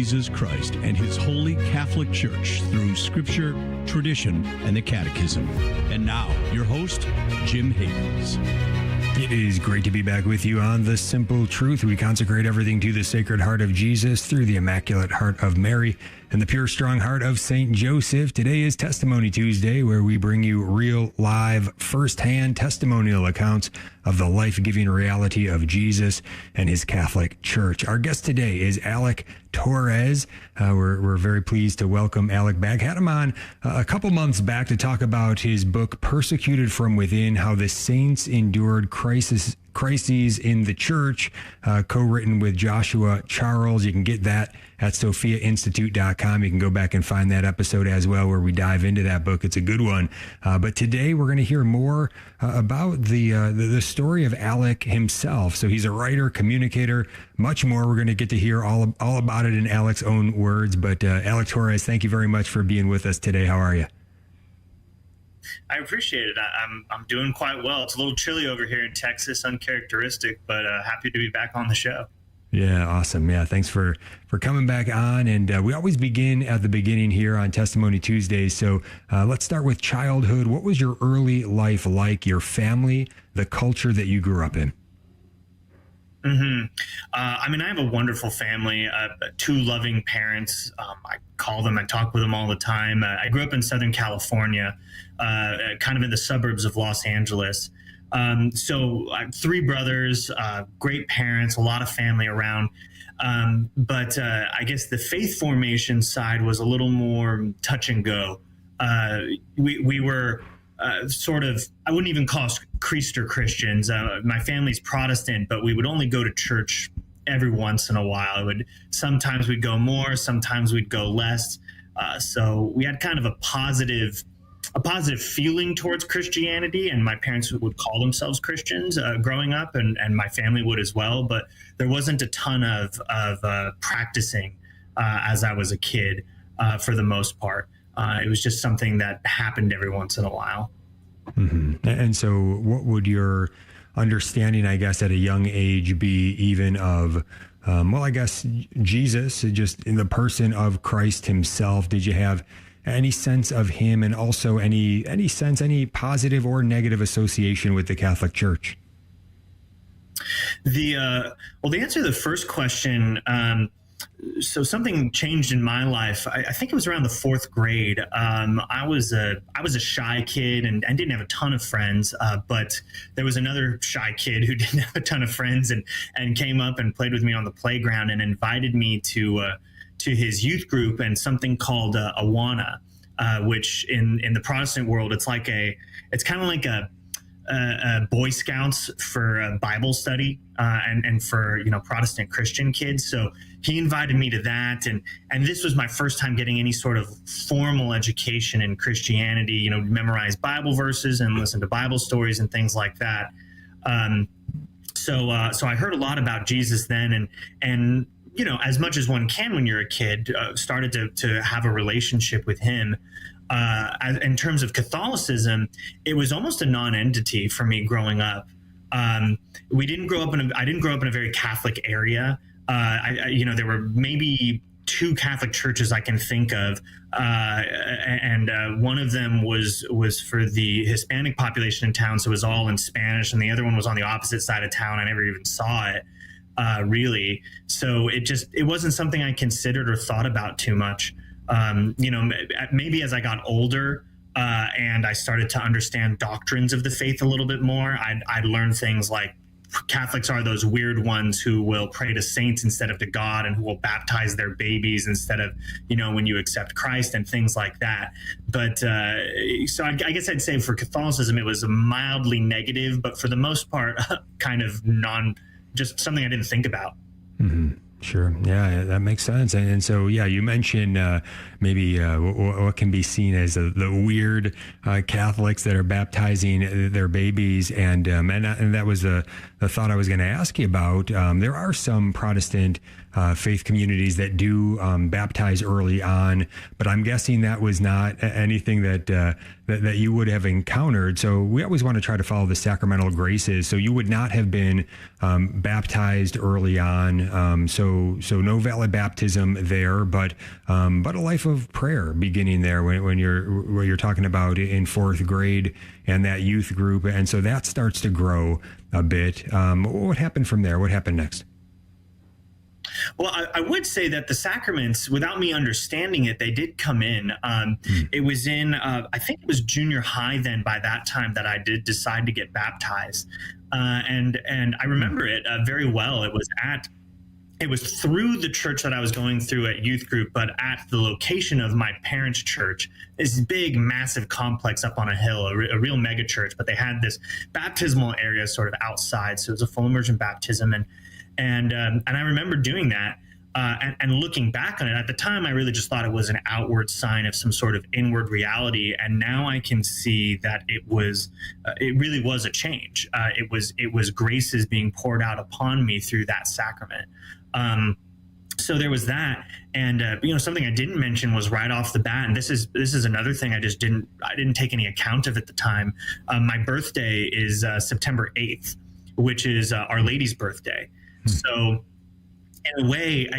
Jesus Christ and his holy Catholic Church through Scripture, tradition, and the Catechism. And now, your host, Jim Havens. It is great to be back with you on The Simple Truth. We consecrate everything to the Sacred Heart of Jesus through the Immaculate Heart of Mary and the pure, strong heart of Saint Joseph. Today is Testimony Tuesday, where we bring you real, live, first-hand testimonial accounts of the life-giving reality of Jesus and his Catholic Church. Our guest today is Alec Torres. We're very pleased to welcome Alec back. Had him on a couple months back to talk about his book, Persecuted from Within, How the Saints Endured Crises in the Church, co-written with Joshua Charles. You can get that at sophiainstitute.com. You can go back and find that episode as well, where we dive into that book. It's a good one. But today we're going to hear more about the story of Alec himself. So he's a writer, communicator, much more. We're going to get to hear all about it in Alec's own words. But Alec Torres, thank you very much for being with us today. How are you? I appreciate it. I'm doing quite well. It's a little chilly over here in Texas, uncharacteristic, but happy to be back on the show. Yeah, awesome. Yeah, thanks for coming back on. And we always begin at the beginning here on Testimony Tuesdays. So let's start with childhood. What was your early life like, your family, the culture that you grew up in? I have a wonderful family, two loving parents. I call them, I talk with them all the time. I grew up in Southern California, kind of in the suburbs of Los Angeles. So I have three brothers, great parents, a lot of family around. But I guess the faith formation side was a little more touch and go. We were sort of, I wouldn't even call us Creaster Christians. My family's Protestant, but we would only go to church every once in a while. Sometimes we'd go more, sometimes we'd go less. So we had kind of a positive feeling towards Christianity, and my parents would call themselves Christians growing up, and my family would as well. But there wasn't a ton of practicing as I was a kid for the most part. It was just something that happened every once in a while. Mm-hmm. And so what would your understanding, I guess, at a young age be even of, I guess, Jesus, just in the person of Christ himself? Did you have any sense of him, and also any positive or negative association with the Catholic Church? The answer to the first question, so something changed in my life. I think it was around the fourth grade. I was a shy kid and didn't have a ton of friends, but there was another shy kid who didn't have a ton of friends and came up and played with me on the playground and invited me to his youth group and something called Awana, which in the Protestant world, it's kind of like a Boy Scouts for Bible study and for Protestant Christian kids. So he invited me to that, and this was my first time getting any sort of formal education in Christianity. Memorize Bible verses and listen to Bible stories and things like that. So I heard a lot about Jesus then, and as much as one can when you're a kid, started to have a relationship with him. In terms of Catholicism, it was almost a non-entity for me growing up. I didn't grow up in a very Catholic area. There were maybe two Catholic churches I can think of, and one of them was for the Hispanic population in town, so it was all in Spanish, and the other one was on the opposite side of town. I never even saw it. Really. So it wasn't something I considered or thought about too much. Maybe as I got older and I started to understand doctrines of the faith a little bit more, I'd learn things like Catholics are those weird ones who will pray to saints instead of to God, and who will baptize their babies instead of, when you accept Christ, and things like that. But so I guess I'd say for Catholicism, it was mildly negative, but for the most part, kind of just something I didn't think about. Mm-hmm. Sure. Yeah, that makes sense. And so, yeah, you mentioned maybe what can be seen as the weird Catholics that are baptizing their babies. And that was the thought I was going to ask you about. There are some Protestant faith communities that do baptize early on, but I'm guessing that was not anything that you would have encountered. So we always want to try to follow the sacramental graces. So you would not have been baptized early on. So no valid baptism there, but a life of prayer beginning there when you're talking about in fourth grade and that youth group, and so that starts to grow a bit. What happened from there? What happened next? Well, I would say that the sacraments, without me understanding it, they did come in. It was in, I think it was junior high then by that time that I did decide to get baptized. And I remember it very well. It was through the church that I was going through at youth group, but at the location of my parents' church, this big, massive complex up on a hill, a real mega church, but they had this baptismal area sort of outside. So it was a full immersion baptism. And I remember doing that and looking back on it. At the time, I really just thought it was an outward sign of some sort of inward reality. And now I can see that it really was a change. It was graces being poured out upon me through that sacrament. So there was that, and something I didn't mention was right off the bat, and this is another thing I didn't take any account of at the time. My birthday is September 8th, which is Our Lady's birthday. So in a way,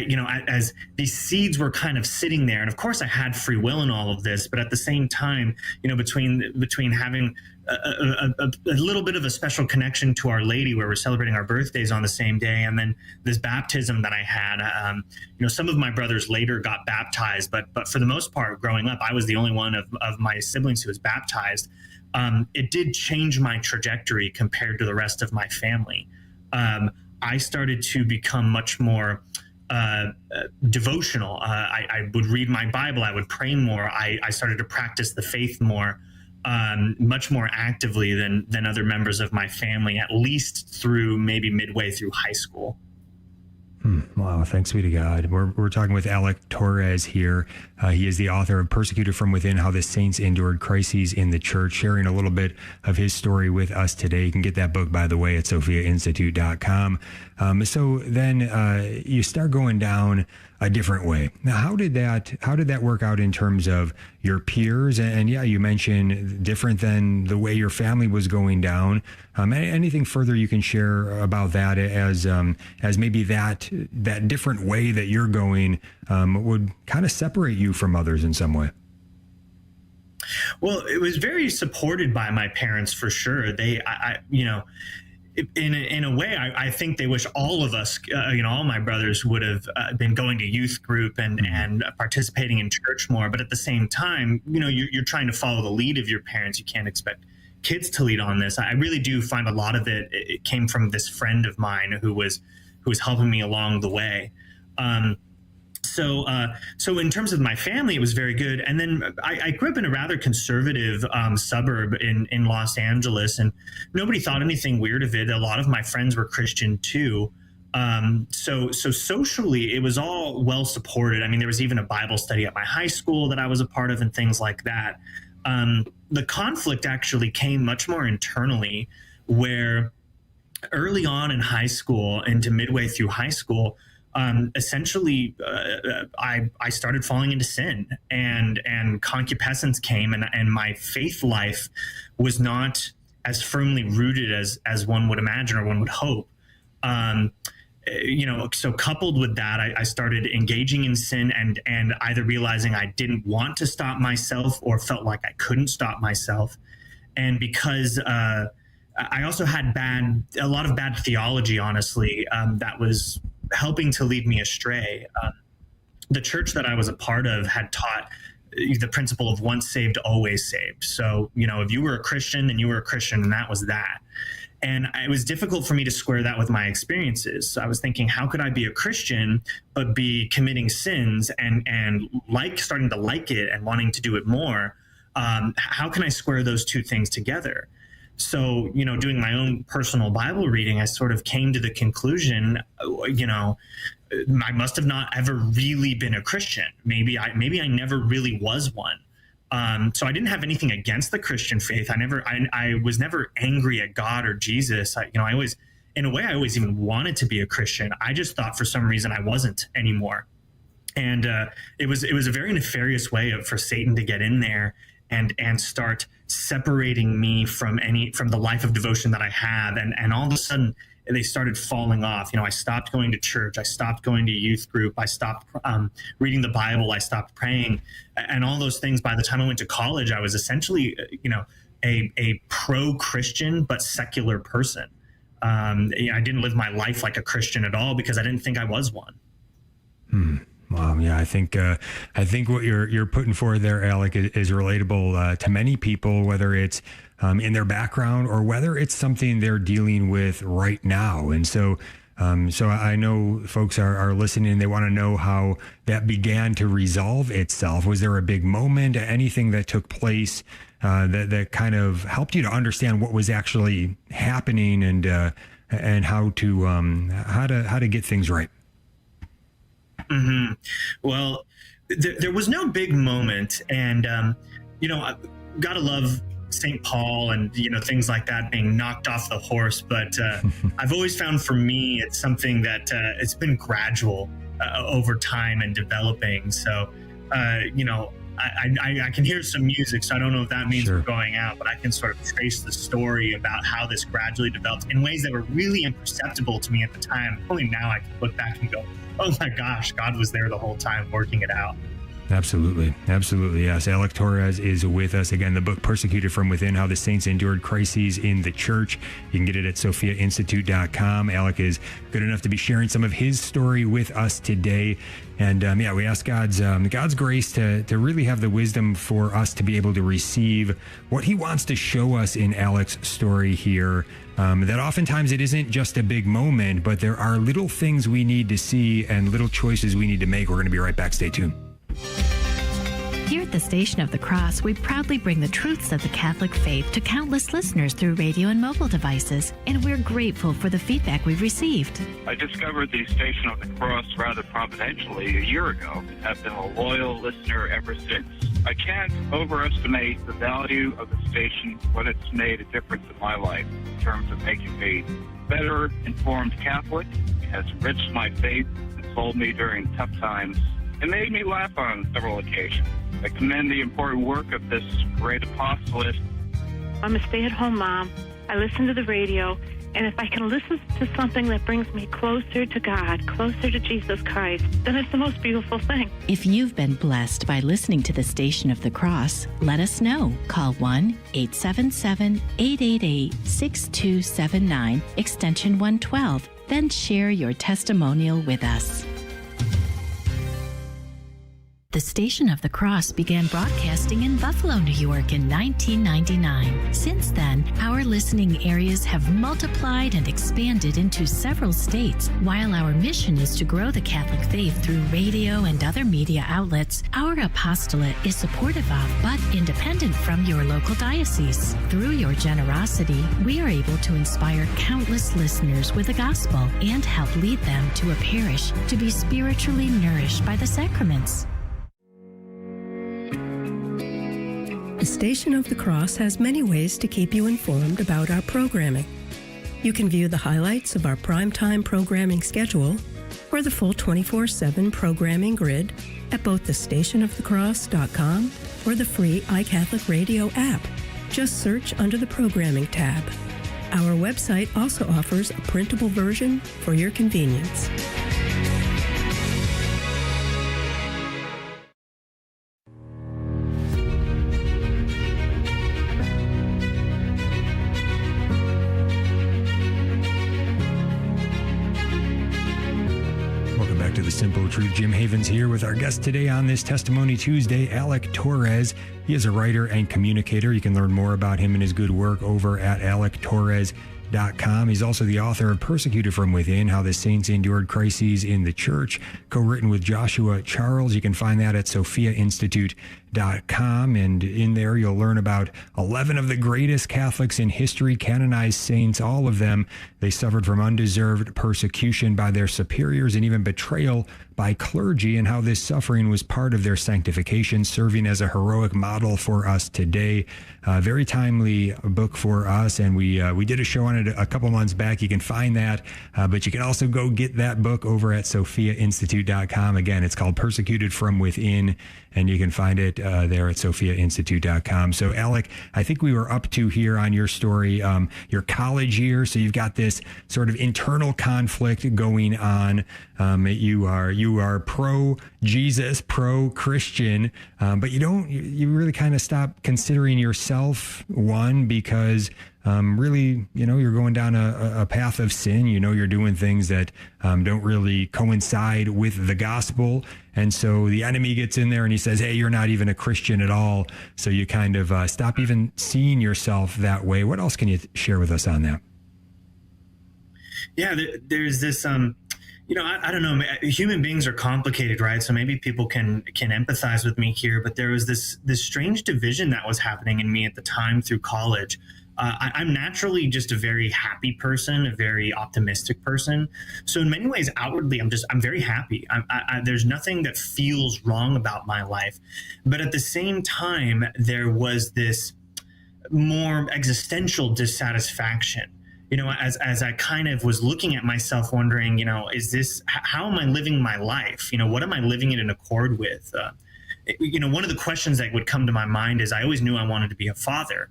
as these seeds were kind of sitting there, and of course I had free will in all of this, but at the same time, between having a little bit of a special connection to Our Lady, where we're celebrating our birthdays on the same day, and then this baptism that I had, some of my brothers later got baptized, but for the most part, growing up, I was the only one of my siblings who was baptized. It did change my trajectory compared to the rest of my family. I started to become much more devotional. I would read my Bible. I would pray more. I started to practice the faith more, much more actively than other members of my family, at least through maybe midway through high school. Wow, thanks be to God. We're talking with Alec Torres here. He is the author of Persecuted from Within, How the Saints Endured Crises in the Church, sharing a little bit of his story with us today. You can get that book, by the way, at sophiainstitute.com. So then you start going down a different way. Now, how did that work out in terms of your peers? And yeah, you mentioned different than the way your family was going down. Anything further you can share about that as maybe that different way that you're going would kind of separate you from others in some way? Well, it was very supported by my parents for sure. In a way, I think they wish all of us, all my brothers would have been going to youth group and participating in church more. But at the same time, you're trying to follow the lead of your parents. You can't expect kids to lead on this. I really do find a lot of it came from this friend of mine who was helping me along the way. So in terms of my family, it was very good. And then I grew up in a rather conservative suburb in Los Angeles, and nobody thought anything weird of it. A lot of my friends were Christian too. So socially, it was all well supported. I mean, there was even a Bible study at my high school that I was a part of and things like that. The conflict actually came much more internally, where early on in high school into midway through high school, essentially, I started falling into sin, and concupiscence came, and my faith life was not as firmly rooted as one would imagine or one would hope. So coupled with that, I started engaging in sin and either realizing I didn't want to stop myself or felt like I couldn't stop myself. And because I also had a lot of bad theology, honestly, that was helping to lead me astray. The church that I was a part of had taught the principle of once saved, always saved. So, if you were a Christian, then you were a Christian, and that was that. And it was difficult for me to square that with my experiences. So I was thinking, how could I be a Christian but be committing sins and starting to like it and wanting to do it more? How can I square those two things together? So, doing my own personal Bible reading, I sort of came to the conclusion, I must have not ever really been a Christian. Maybe I never really was one. So I didn't have anything against the Christian faith. I was never angry at God or Jesus. I always in a way, I always even wanted to be a Christian. I just thought for some reason I wasn't anymore. And it was a very nefarious way for Satan to get in there and start separating me from the life of devotion that I have. And all of a sudden they started falling off. I stopped going to church. I stopped going to youth group. I stopped reading the Bible. I stopped praying, and all those things. By the time I went to college, I was essentially, a pro-Christian but secular person. I didn't live my life like a Christian at all because I didn't think I was one. Yeah, I think what you're putting forward there, Alec, is relatable to many people, whether it's in their background or whether it's something they're dealing with right now. And so I know folks are listening and they want to know how that began to resolve itself. Was there a big moment, anything that took place that kind of helped you to understand what was actually happening and how to get things right? Mm-hmm. Well, there was no big moment, and gotta love St. Paul and things like that, being knocked off the horse. But I've always found, for me, it's something that it's been gradual over time and developing. So I can hear some music, so I don't know if that means Sure. we're going out, but I can sort of trace the story about how this gradually developed in ways that were really imperceptible to me at the time. Only now I can look back and go, oh my gosh, God was there the whole time working it out. Absolutely. Yes. Alec Torres is with us. Again, the book Persecuted from Within, How the Saints Endured Crises in the Church. You can get it at sophiainstitute.com. Alec is good enough to be sharing some of his story with us today. And we ask God's grace to really have the wisdom for us to be able to receive what he wants to show us in Alec's story here. That oftentimes it isn't just a big moment, but there are little things we need to see and little choices we need to make. We're going to be right back. Stay tuned. Here at the Station of the Cross, we proudly bring the truths of the Catholic faith to countless listeners through radio and mobile devices, and we're grateful for the feedback we've received. I discovered the Station of the Cross rather providentially a year ago and have been a loyal listener ever since. I can't overestimate the value of the station, what it's made a difference in my life in terms of making me better informed Catholic. It has enriched my faith and told me during tough times. It made me laugh on several occasions. I commend the important work of this great apostolate. I'm a stay-at-home mom. I listen to the radio, and if I can listen to something that brings me closer to God, closer to Jesus Christ, then it's the most beautiful thing. If you've been blessed by listening to the Station of the Cross, let us know. Call 1-877-888-6279, extension 112. Then share your testimonial with us. The Station of the Cross began broadcasting in Buffalo, New York in 1999. Since then, our listening areas have multiplied and expanded into several states. While our mission is to grow the Catholic faith through radio and other media outlets, our apostolate is supportive of but independent from your local diocese. Through your generosity, we are able to inspire countless listeners with the gospel and help lead them to a parish to be spiritually nourished by the sacraments. The Station of the Cross has many ways to keep you informed about our programming. You can view the highlights of our primetime programming schedule or the full 24/7 programming grid at both thestationofthecross.com or the free iCatholic Radio app. Just search under the Programming tab. Our website also offers a printable version for your convenience. To the Simple Truth. Jim Havens here with our guest today on this Testimony Tuesday, Alec Torres. He is a writer and communicator. You can learn more about him and his good work over at alectorres.com. He's also the author of Persecuted from Within, How the Saints Endured Crises in the Church, co-written with Joshua Charles. You can find that at sophiainstitute.com. speechwriting.com, and in there you'll learn about 11 of the greatest Catholics in history, canonized saints, all of them. They suffered from undeserved persecution by their superiors and even betrayal by clergy, and how this suffering was part of their sanctification, serving as a heroic model for us today. Very timely book for us, and we did a show on it a couple months back. You can find that, but you can also go get that book over at sophiainstitute.com. Again, it's called Persecuted from Within, and you can find it there at sophiainstitute.com. So, Alec, I think we were up to here on your story, your college year. So you've got this sort of internal conflict going on. You are pro-Jesus, pro-Christian, but you really kind of stop considering yourself one, because really, you're going down a path of sin. You're doing things that don't really coincide with the gospel. And so the enemy gets in there and he says, hey, you're not even a Christian at all. So you kind of stop even seeing yourself that way. What else can you share with us on that? Yeah, there's this, I don't know, human beings are complicated, right? So maybe people can empathize with me here, but there was this strange division that was happening in me at the time through college. I'm naturally just a very happy person, a very optimistic person. So in many ways, outwardly, I'm very happy. There's nothing that feels wrong about my life. But at the same time, there was this more existential dissatisfaction. As I kind of was looking at myself, wondering, how am I living my life? What am I living it in accord with? One of the questions that would come to my mind is, I always knew I wanted to be a father.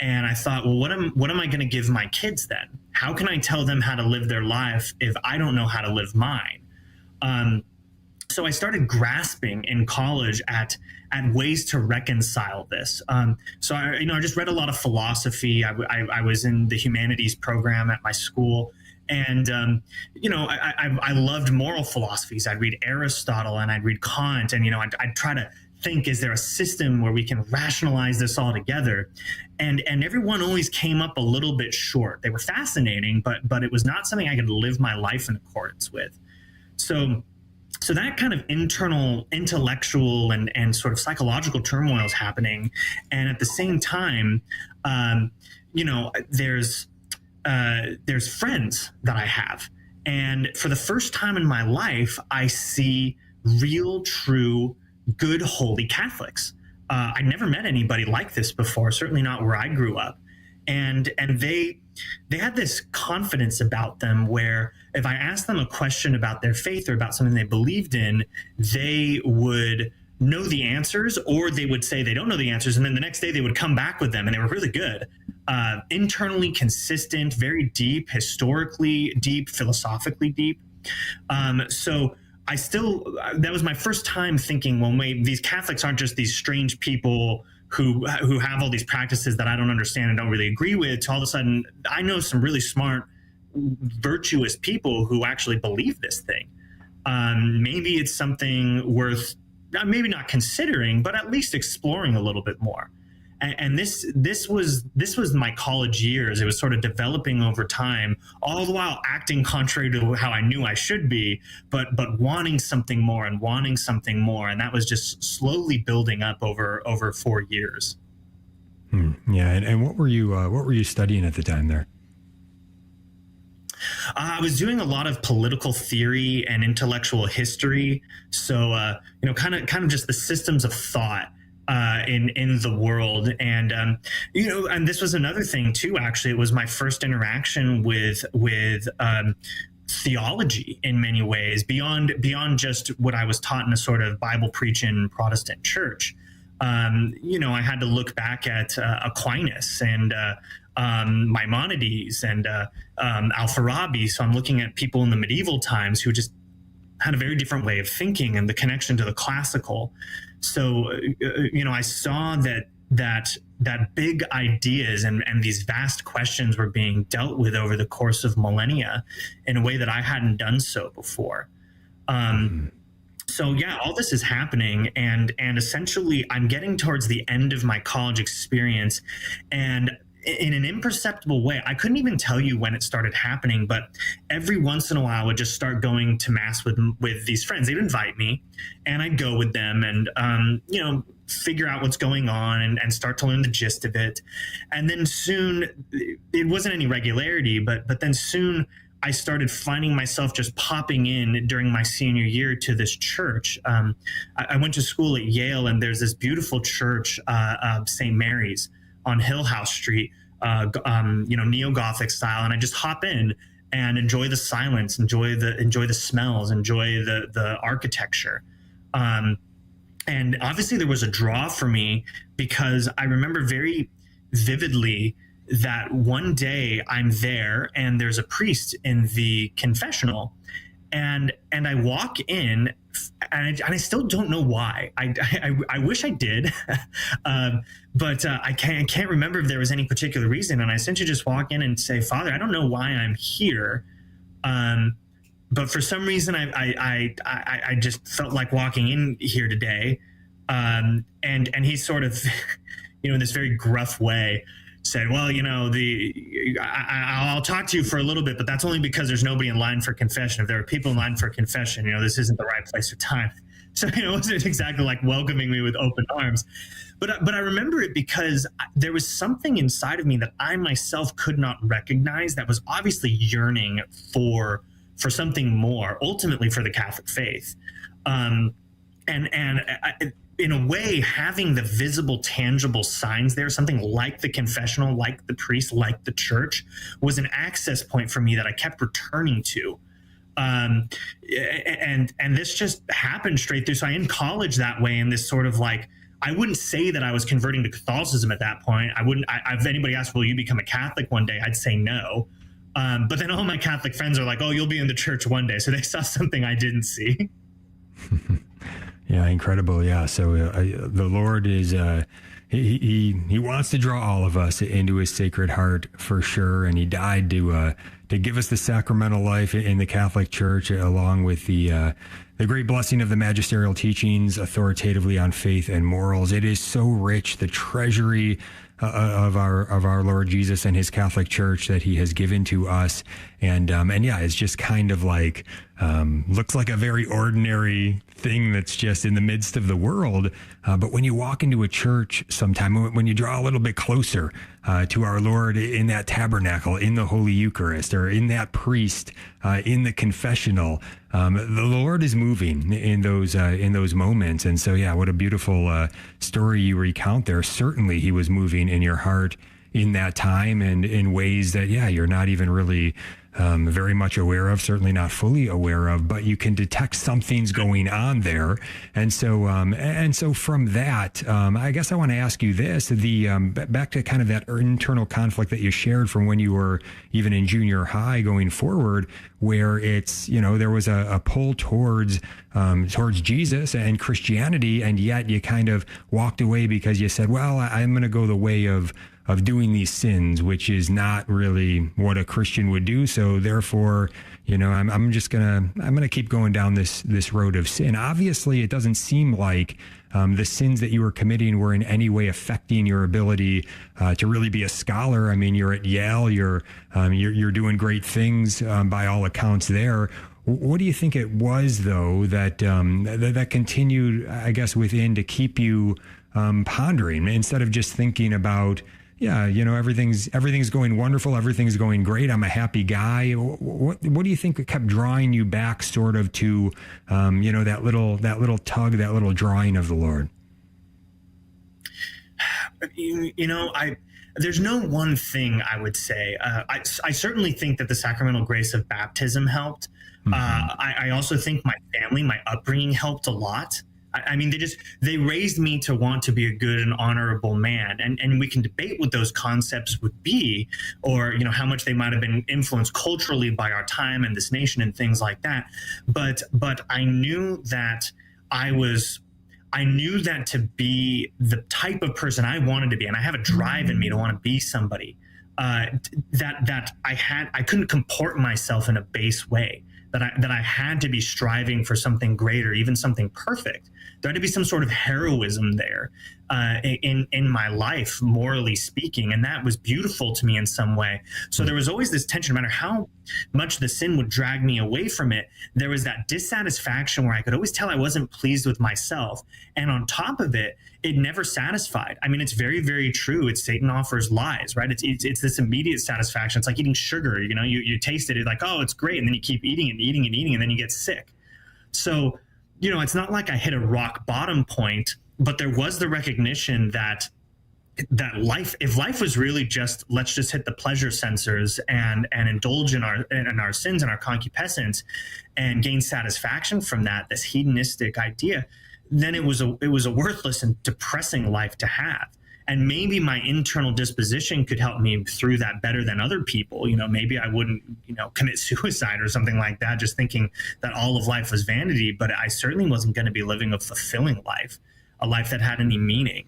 And I thought, well, what am I going to give my kids then? How can I tell them how to live their life if I don't know how to live mine? So I started grasping in college at ways to reconcile this. So I just read a lot of philosophy. I was in the humanities program at my school. And, I loved moral philosophies. I'd read Aristotle and I'd read Kant, and, I'd try to think, is there a system where we can rationalize this all together? And everyone always came up a little bit short. They were fascinating, but it was not something I could live my life in accordance with. So that kind of internal intellectual and sort of psychological turmoil is happening. And at the same time, there's friends that I have. And for the first time in my life, I see real, true, good, holy Catholics. I never met anybody like this before, certainly not where I grew up. And they had this confidence about them where if I asked them a question about their faith or about something they believed in, they would know the answers, or they would say they don't know the answers. And then the next day they would come back with them, and they were really good. Internally consistent, very deep, historically deep, philosophically deep. So that was my first time thinking, well, maybe these Catholics aren't just these strange people who have all these practices that I don't understand and don't really agree with. So all of a sudden, I know some really smart, virtuous people who actually believe this thing. Maybe it's something worth maybe not considering, but at least exploring a little bit more. And this was my college years. It was sort of developing over time, all the while acting contrary to how I knew I should be, but wanting something more and wanting something more. And that was just slowly building up over 4 years. Yeah. And what were you studying at the time there? I was doing a lot of political theory and intellectual history. So, kind of just the systems of thought in the world. And, and this was another thing too, actually. It was my first interaction with theology in many ways, beyond just what I was taught in a sort of Bible preaching Protestant church. I had to look back at Aquinas and Maimonides and Al-Farabi. So I'm looking at people in the medieval times who just had a very different way of thinking and the connection to the classical. So, I saw that big ideas and these vast questions were being dealt with over the course of millennia in a way that I hadn't done so before. So yeah, all this is happening, and essentially I'm getting towards the end of my college experience, and in an imperceptible way, I couldn't even tell you when it started happening, but every once in a while I would just start going to mass with these friends. They'd invite me and I'd go with them, and figure out what's going on and start to learn the gist of it. And then soon, it wasn't any regularity, but then soon I started finding myself just popping in during my senior year to this church. I went to school at Yale, and there's this beautiful church, St. Mary's on Hill House Street, neo-Gothic style. And I just hop in and enjoy the silence, enjoy the smells, enjoy the architecture. And obviously there was a draw for me, because I remember very vividly that one day I'm there and there's a priest in the confessional, and I walk in, and I still don't know why. I wish I did, but I can't remember if there was any particular reason. And I essentially just walk in and say, "Father, I don't know why I'm here, but for some reason I just felt like walking in here today." And he sort of, in this very gruff way, said, "Well, I'll talk to you for a little bit, but that's only because there's nobody in line for confession. If there are people in line for confession, this isn't the right place or time." So, it wasn't exactly like welcoming me with open arms. But I remember it because there was something inside of me that I myself could not recognize that was obviously yearning for something more, ultimately for the Catholic faith. In a way, having the visible, tangible signs there, something like the confessional, like the priest, like the church, was an access point for me that I kept returning to. And this just happened straight through. So I ended college that way, in this sort of like, I wouldn't say that I was converting to Catholicism at that point. If anybody asked, "Will you become a Catholic one day?" I'd say no. But then all my Catholic friends are like, "Oh, you'll be in the church one day." So they saw something I didn't see. Yeah, incredible. Yeah. So the Lord is, he wants to draw all of us into his sacred heart for sure. And he died to give us the sacramental life in the Catholic Church, along with the great blessing of the magisterial teachings authoritatively on faith and morals. It is so rich, the treasury of our Lord Jesus and his Catholic Church that he has given to us. And yeah, it's just kind of like, looks like a very ordinary thing that's just in the midst of the world. But when you walk into a church sometime, when you draw a little bit closer to our Lord in that tabernacle, in the Holy Eucharist, or in that priest, in the confessional, the Lord is moving in those moments. And so, yeah, what a beautiful story you recount there. Certainly he was moving in your heart in that time, and in ways that, yeah, you're not even really very much aware of, certainly not fully aware of, but you can detect something's going on there. And so from that, I guess I want to ask you this, back to kind of that internal conflict that you shared from when you were even in junior high going forward, where it's, there was a pull towards Jesus and Christianity, and yet you kind of walked away because you said, well, I'm going to go the way of doing these sins, which is not really what a Christian would do. So therefore, I'm gonna keep going down this road of sin. Obviously, it doesn't seem like the sins that you were committing were in any way affecting your ability to really be a scholar. I mean, you're at Yale, you're doing great things by all accounts there. What do you think it was, though, that continued, I guess, within to keep you pondering, instead of just thinking about, yeah, everything's going wonderful, everything's going great, I'm a happy guy? What do you think kept drawing you back, sort of, to that little tug, that little drawing of the Lord? There's no one thing I would say. I certainly think that the sacramental grace of baptism helped. Mm-hmm. I also think my family, my upbringing helped a lot. I mean, they raised me to want to be a good and honorable man. And we can debate what those concepts would be, or, how much they might have been influenced culturally by our time and this nation and things like that. But I knew that to be the type of person I wanted to be, and I have a drive in me to want to be somebody, that I couldn't comport myself in a base way, that I had to be striving for something greater, even something perfect. There had to be some sort of heroism there in my life, morally speaking, and that was beautiful to me in some way. So there was always this tension, no matter how much the sin would drag me away from it. There was that dissatisfaction where I could always tell I wasn't pleased with myself, and on top of it, it never satisfied. I mean, it's very, very true. It's Satan offers lies, right? It's this immediate satisfaction. It's like eating sugar. You know, you taste it, it's like, oh, it's great, and then you keep eating and eating and eating, and then you get sick. So, you know, it's not like I hit a rock bottom point, but there was the recognition that life, if life was really just, let's just hit the pleasure sensors and indulge in our sins and our concupiscence and gain satisfaction from that, this hedonistic idea, then it was a worthless and depressing life to have. And maybe my internal disposition could help me through that better than other people. You know, maybe I wouldn't, commit suicide or something like that, just thinking that all of life was vanity. But I certainly wasn't going to be living a fulfilling life, a life that had any meaning.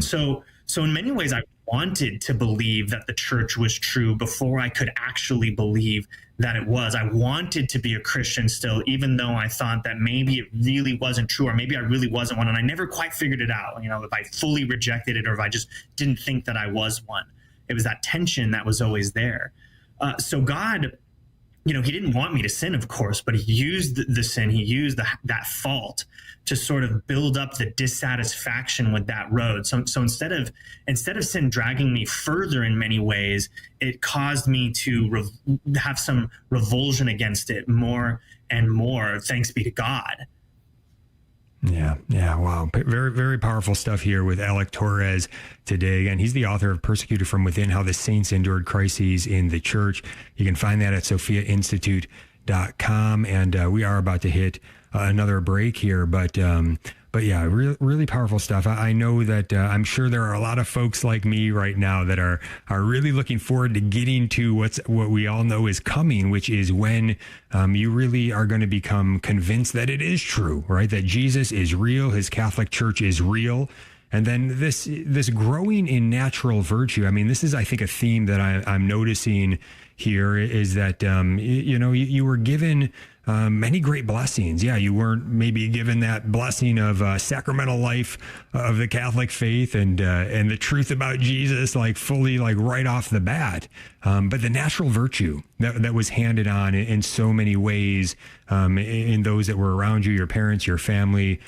So in many ways, I wanted to believe that the church was true before I could actually believe that it was. I wanted to be a Christian still, even though I thought that maybe it really wasn't true, or maybe I really wasn't one. And I never quite figured it out, if I fully rejected it or if I just didn't think that I was one. It was that tension that was always there. So God, he didn't want me to sin, of course, but he used the sin, he used that fault to sort of build up the dissatisfaction with that road. So instead of sin dragging me further in many ways, it caused me to have some revulsion against it more and more, thanks be to God. Yeah. Wow. Very, very powerful stuff here with Alec Torres today. Again, he's the author of Persecuted from Within, How the Saints Endured Crises in the Church. You can find that at sophiainstitute.com. And we are about to hit another break here, but yeah, really powerful stuff. I know that I'm sure there are a lot of folks like me right now that are really looking forward to getting to what we all know is coming, which is when you really are going to become convinced that it is true, right? That Jesus is real, his Catholic Church is real. And then this growing in natural virtue. I mean, this is, I think, a theme that I'm noticing here is that, you were given many great blessings. Yeah, you weren't maybe given that blessing of sacramental life of the Catholic faith and the truth about Jesus, fully right off the bat. But the natural virtue that was handed on in so many ways in those that were around you, your parents, your family,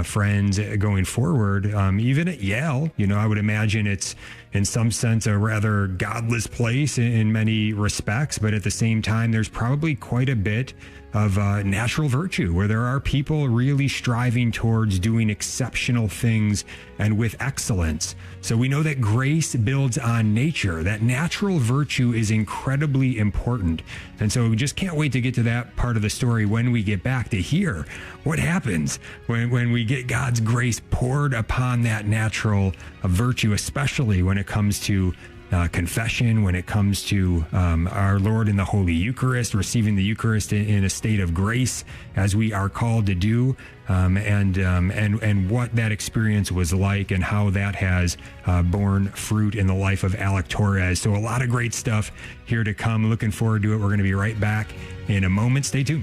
friends going forward, even at Yale, I would imagine it's in some sense a rather godless place in many respects, but at the same time, there's probably quite a bit of natural virtue where there are people really striving towards doing exceptional things and with excellence. So we know that grace builds on nature. That natural virtue is incredibly important. And so we just can't wait to get to that part of the story when we get back to hear what happens when we get God's grace poured upon that natural virtue, especially when it comes to confession, when it comes to our Lord in the Holy Eucharist, receiving the Eucharist in a state of grace as we are called to do, and what that experience was like and how that has borne fruit in the life of Alec Torres. So a lot of great stuff here to come. Looking forward to it. We're going to be right back in a moment. Stay tuned.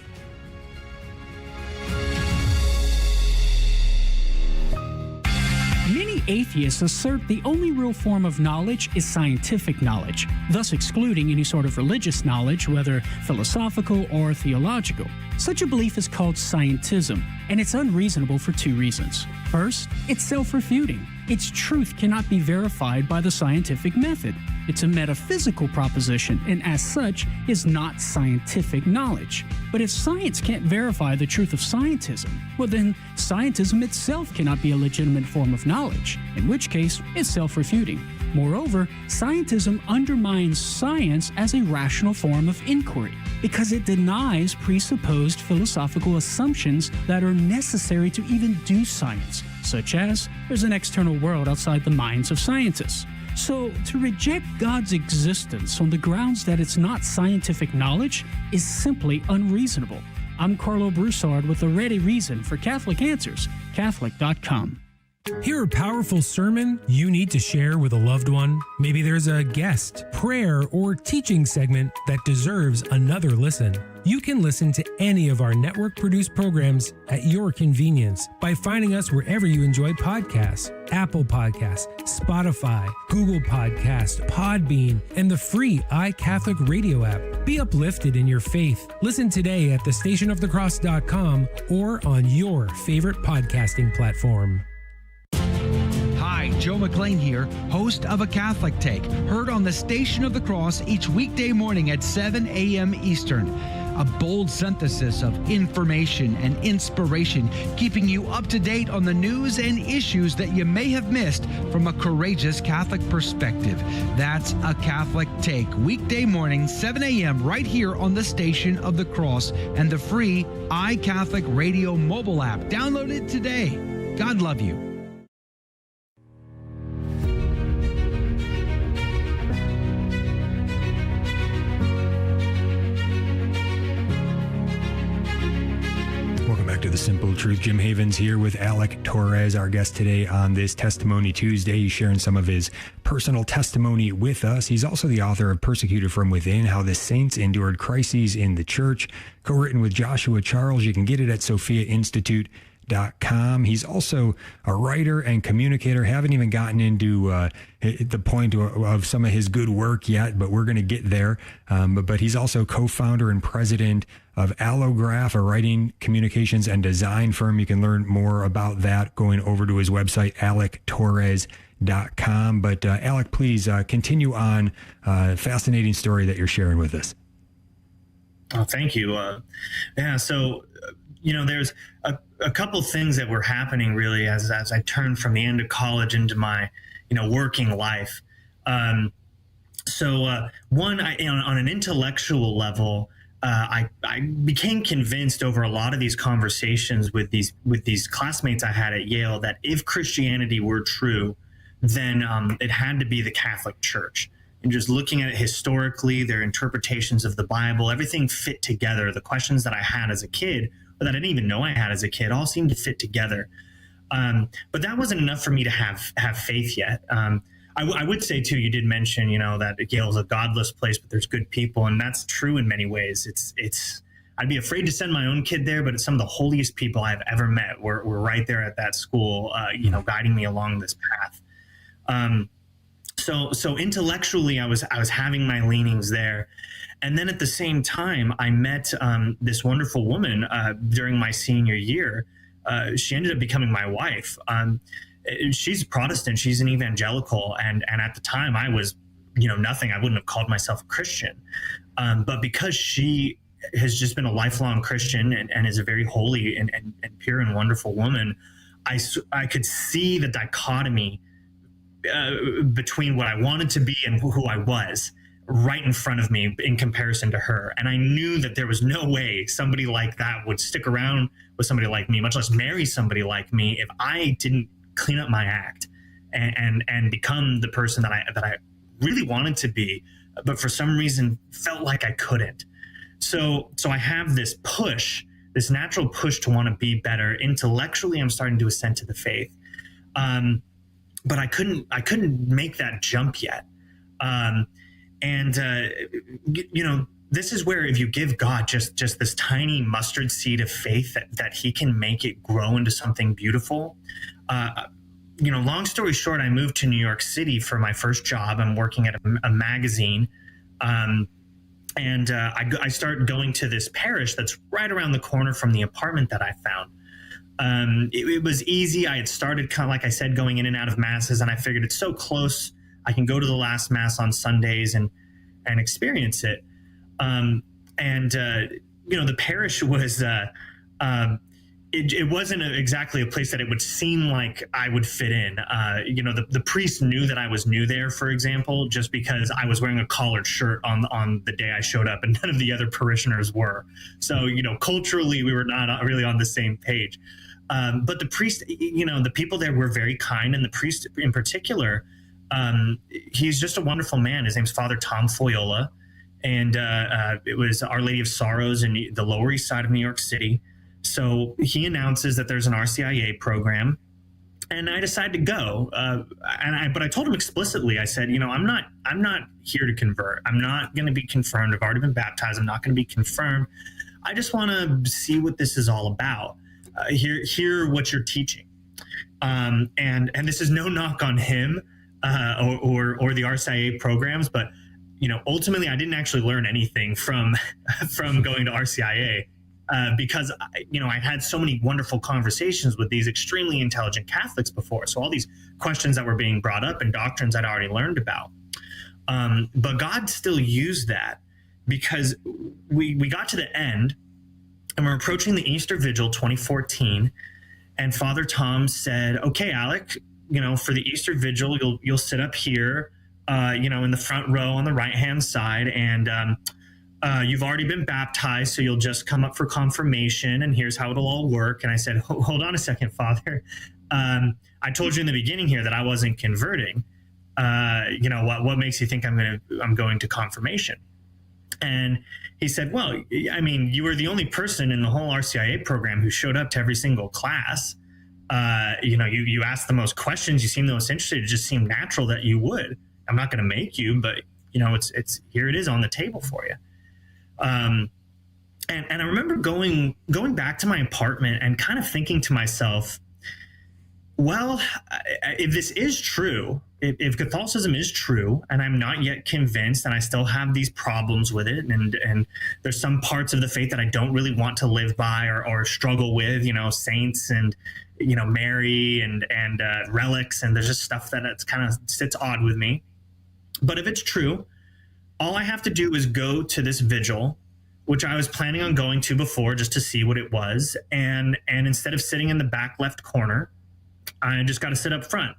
Atheists assert the only real form of knowledge is scientific knowledge, thus excluding any sort of religious knowledge, whether philosophical or theological. Such a belief is called scientism, and it's unreasonable for two reasons. First, it's self-refuting. Its truth cannot be verified by the scientific method. It's a metaphysical proposition, and as such, is not scientific knowledge. But if science can't verify the truth of scientism, well then, scientism itself cannot be a legitimate form of knowledge, in which case, it's self-refuting. Moreover, scientism undermines science as a rational form of inquiry, because it denies presupposed philosophical assumptions that are necessary to even do science, such as there's an external world outside the minds of scientists. So, to reject God's existence on the grounds that it's not scientific knowledge is simply unreasonable. I'm Carlo Broussard with a ready reason for Catholic Answers, Catholic.com. Hear a powerful sermon you need to share with a loved one? Maybe there's a guest, prayer, or teaching segment that deserves another listen. You can listen to any of our network-produced programs at your convenience by finding us wherever you enjoy podcasts: Apple Podcasts, Spotify, Google Podcasts, Podbean, and the free iCatholic Radio app. Be uplifted in your faith. Listen today at thestationofthecross.com or on your favorite podcasting platform. Hi, Joe McLean here, host of A Catholic Take, heard on the Station of the Cross each weekday morning at 7 a.m. Eastern. A bold synthesis of information and inspiration, keeping you up to date on the news and issues that you may have missed from a courageous Catholic perspective. That's A Catholic Take, weekday morning, 7 a.m. right here on the Station of the Cross and the free iCatholic Radio mobile app. Download it today. God love you. To the Simple Truth. Jim Havens here with Alec Torres, our guest today on this Testimony Tuesday. He's sharing some of his personal testimony with us. He's also the author of Persecuted from Within, How the Saints Endured Crises in the Church, co-written with Joshua Charles. You can get it at SophiaInstitute.com. He's also a writer and communicator. Haven't even gotten into the point of some of his good work yet, but we're going to get there. But he's also co-founder and president of Allograph, a writing, communications, and design firm. You can learn more about that going over to his website, alectorres.com. But Alec, please continue on. Fascinating story that you're sharing with us. Oh, thank you. So there's a couple things that were happening really as I turned from the end of college into my, working life. One, on an intellectual level, I became convinced over a lot of these conversations with these classmates I had at Yale that if Christianity were true, then it had to be the Catholic Church. And just looking at it historically, their interpretations of the Bible, everything fit together. The questions that I had as a kid, or that I didn't even know I had as a kid, all seemed to fit together. But that wasn't enough for me to have faith yet. I would say, too, you did mention, that Yale's a godless place, but there's good people. And that's true in many ways. I'd be afraid to send my own kid there, but it's some of the holiest people I've ever met were right there at that school, guiding me along this path. So intellectually, I was having my leanings there. And then at the same time, I met this wonderful woman during my senior year. She ended up becoming my wife. She's Protestant. She's an evangelical. And at the time I was, nothing. I wouldn't have called myself a Christian. But because she has just been a lifelong Christian and is a very holy and pure and wonderful woman, I could see the dichotomy between what I wanted to be and who I was right in front of me in comparison to her. And I knew that there was no way somebody like that would stick around with somebody like me, much less marry somebody like me, if I didn't clean up my act and become the person that I really wanted to be, but for some reason felt like I couldn't. So I have this natural push to want to be better. Intellectually, I'm starting to ascend to the faith. But I couldn't make that jump yet. This is where if you give God just this tiny mustard seed of faith that he can make it grow into something beautiful. Long story short, I moved to New York City for my first job. I'm working at a magazine. I started going to this parish that's right around the corner from the apartment that I found. It was easy. I had started kind of, like I said, going in and out of masses, and I figured it's so close. I can go to the last mass on Sundays and experience it. The parish was, it wasn't exactly a place that it would seem like I would fit in. The priest knew that I was new there, for example, just because I was wearing a collared shirt on the day I showed up, and none of the other parishioners were. So, culturally, we were not really on the same page. But the priest, the people there were very kind, and the priest in particular, he's just a wonderful man. His name's Father Tom Foyola, and it was Our Lady of Sorrows in the Lower East Side of New York City. So he announces that there's an RCIA program, and and I decided to go. But I told him explicitly, I said, I'm not here to convert. I'm not going to be confirmed. I've already been baptized. I'm not going to be confirmed. I just want to see what this is all about. Hear what you're teaching. And this is no knock on him or the RCIA programs, but ultimately I didn't actually learn anything from going to RCIA. Because I had so many wonderful conversations with these extremely intelligent Catholics before. So all these questions that were being brought up and doctrines I'd already learned about. But God still used that, because we got to the end and we're approaching the Easter Vigil 2014. And Father Tom said, okay, Alec, for the Easter Vigil, you'll sit up here, in the front row on the right-hand side. And, you've already been baptized, so you'll just come up for confirmation, and here's how it'll all work. And I said, hold on a second, Father. I told you in the beginning here that I wasn't converting. What makes you think I'm going to confirmation? And he said, well, I mean, you were the only person in the whole RCIA program who showed up to every single class. You asked the most questions. You seemed the most interested. It just seemed natural that you would. I'm not going to make you, but it's here it is on the table for you. And I remember going back to my apartment and kind of thinking to myself, well, if this is true, if Catholicism is true, and I'm not yet convinced, and I still have these problems with it, and there's some parts of the faith that I don't really want to live by or struggle with, saints and, Mary and relics, and there's just stuff that it's kind of sits odd with me. But if it's true, all I have to do is go to this vigil, which I was planning on going to before just to see what it was. And instead of sitting in the back left corner, I just got to sit up front.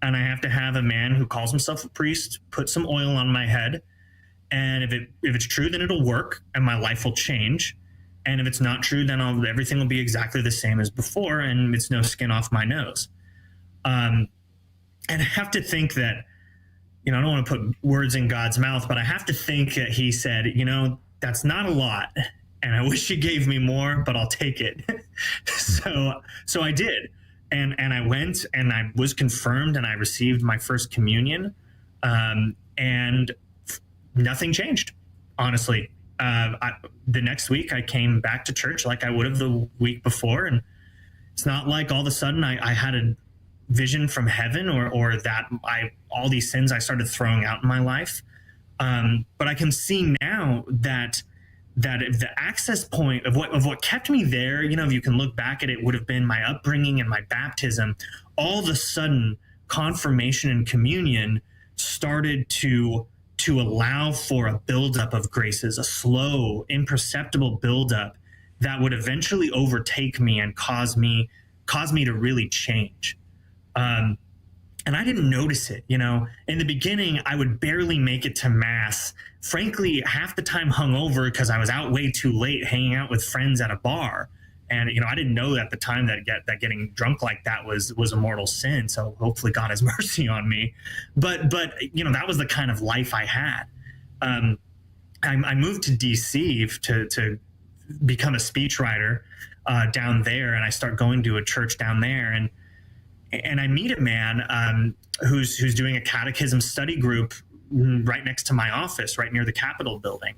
And I have to have a man who calls himself a priest put some oil on my head. And if it's true, then it'll work and my life will change. And if it's not true, then everything will be exactly the same as before, and it's no skin off my nose. And I have to think that, I don't want to put words in God's mouth, but I have to think that he said, that's not a lot. And I wish you gave me more, but I'll take it. So I did. And I went and I was confirmed and I received my first communion. And nothing changed, honestly. The next week I came back to church like I would have the week before. And it's not like all of a sudden I had a vision from heaven or that all these sins I started throwing out in my life. But I can see now that the access point of what kept me there, if you can look back at it, would have been my upbringing and my baptism. All of a sudden, confirmation and communion started to allow for a buildup of graces, a slow, imperceptible buildup that would eventually overtake me and cause me to really change. And I didn't notice it, In the beginning, I would barely make it to Mass. Frankly, half the time hungover because I was out way too late hanging out with friends at a bar. And, I didn't know at the time that getting drunk like that was a mortal sin. So hopefully God has mercy on me. But that was the kind of life I had. I moved to D.C. to become a speechwriter down there. And I start going to a church down there. And I meet a man who's doing a catechism study group right next to my office, right near the Capitol building.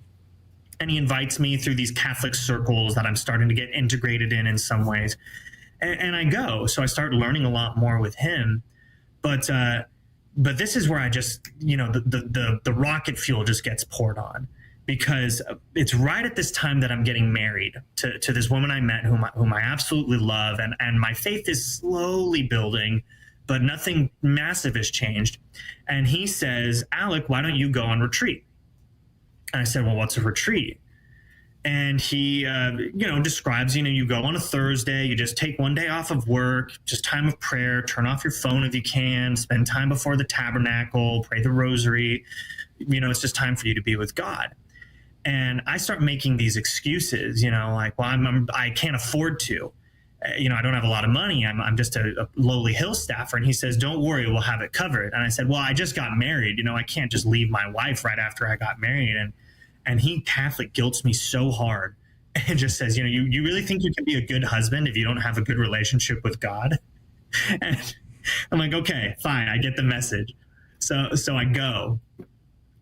And he invites me through these Catholic circles that I'm starting to get integrated in some ways. And I go. So I start learning a lot more with him. But this is where I just, the rocket fuel just gets poured on. Because it's right at this time that I'm getting married to this woman I met whom I absolutely love. And my faith is slowly building, but nothing massive has changed. And he says, Alec, why don't you go on retreat? And I said, well, what's a retreat? And he, describes, you go on a Thursday, you just take one day off of work, just time of prayer, turn off your phone if you can, spend time before the tabernacle, pray the rosary. It's just time for you to be with God. And I start making these excuses, like, well, I can't afford to, I don't have a lot of money. I'm just a lowly Hill staffer. And he says, don't worry, we'll have it covered. And I said, well, I just got married. I can't just leave my wife right after I got married. And he Catholic guilts me so hard and just says, you really think you can be a good husband if you don't have a good relationship with God? I'm like, okay, fine, I get the message. So I go,